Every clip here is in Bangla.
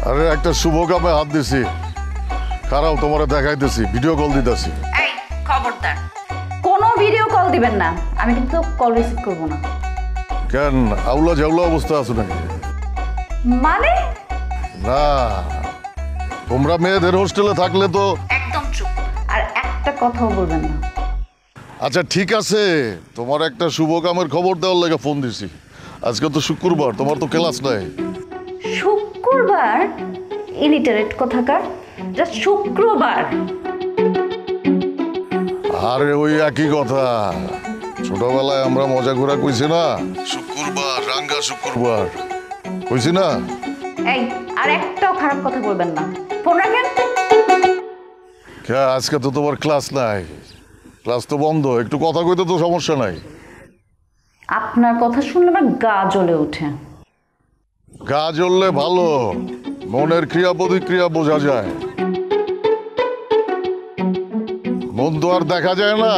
আরে একটা শুভ কামে হাত দিছি, খারাপ তোমারে দেখাইতেছি, ভিডিও কল দিতেছি। এই খবরদার, কোনো ভিডিও কল দিবেন না, আমি কিন্তু কল রিসিভ করব না। কেন আউলা জাউলা অবস্থা আছো নাকি? মানে না, তোমরা মেয়েদের হোস্টেলে থাকলে তো। একদম চুপ, আর একটা কথাও বলবেন না। আচ্ছা ঠিক আছে, তোমার একটা শুভ কামের খবর দেওয়ার লাগে ফোন দিছি। আজকে তো শুক্রবার, তোমার তো ক্লাস নাই। শুক্রবার? ইলিটারেট কোথাকার, জাস্ট শুক্রবার। আরে ওই একই কথা, ছোটবেলায় আমরা মজা করে কইছি না, শুক্রবার রাঙ্গা শুক্রবার কইছি না। এই আর একটাও খারাপ কথা বলবেন না, ফোন রাখেন। আজকে তো তোমার ক্লাস নাই, ক্লাস তো বন্ধ, একটু কথা কইতে তো সমস্যা নাই। আপনার কথা শুনলে আমার গা জ্বলে ওঠে। গা জ্বললে ভালো, মনের ক্রিয়া প্রতিক্রিয়া বোঝা যায়। মন তো আর দেখা যায় না,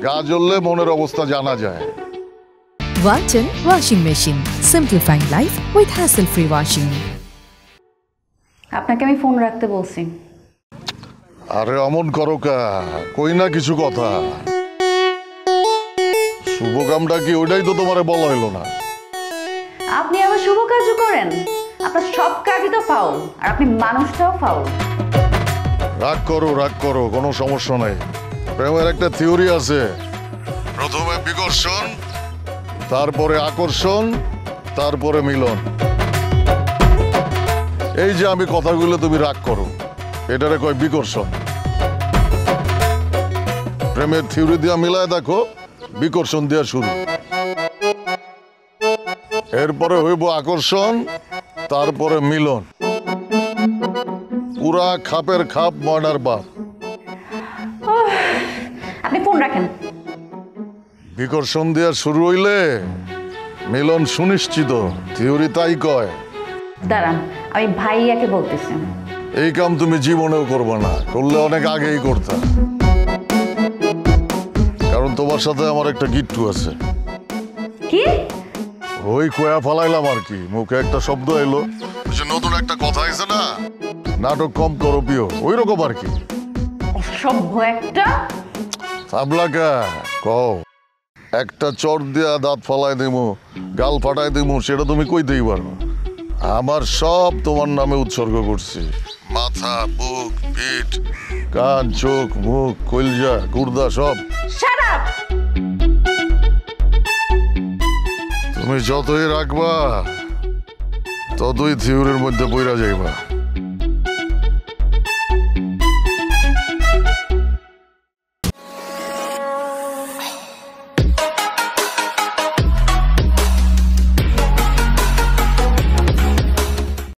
গা জ্বললে মনের অবস্থা জানা যায়। Walton Washing Machine. Simplifying life with hassle-free washing. আপনাকে আমি ফোন রাখতে বলছি। আরে অমন করো কা, কই না কিছু কথা। শুভ কামটা কি ওইটাই তো তোমারে বলা হইলো না? আপনি আবার শুভ কাজও করেন? আপনার সব কাজই তো ফাউল, আর আপনি মানুষটাও ফাউল। রাগ করো, কোনো সমস্যা নাই। প্রেমের একটা থিওরি আছে, প্রথমে বিকর্ষণ, তারপরে আকর্ষণ, তারপরে মিলন। এই যে আমি কথাগুলো তুমি রাগ করো, এটারে কয় বিকর্ষণ। প্রেমের থিওরি দিয়া মিলায় দেখো, বিকর্ষণ দিয়া শুরু, এরপরে হইব আকর্ষণ, তারপরে মিলন। পুরা খাপের খাপ ময়নার বাপ। আপনি ফোন রাখেন। বিকর্ষণ দিয়া শুরু হইলে মিলন সুনিশ্চিত, থিওরি তাই কয়। দাঁড়ান, আমি ভাইয়াকে বলতেছি। এই কাম তুমি জীবনেও করবে না, করলে অনেক আগেই করতা। কারণ তোমার সাথে আমার একটা গিট্টু আছে। কি? ওই কয়া ফালাইলাম আর কি, মুখে একটা শব্দ এলো, যে নতুন একটা কথা আছে না, নাটক কম করো প্রিয়, ওই রকম আর কি। অসভ্য একটা। থামলাকা কও, একটা চট দিয়া দাঁত ফালাই দিমু, গাল ফাটাই দিমু, সেটা তুমি কইতেই পারো। আমার সব তোমার নামে উৎসর্গ করছি, মাথা, বুক, পিঠ, কান, চোখ, মুখ, কলজা, গুর্দা সব। Shut up! তুমি যতই রাখবা ততই থিওরির মধ্যে পইরা যাইবা।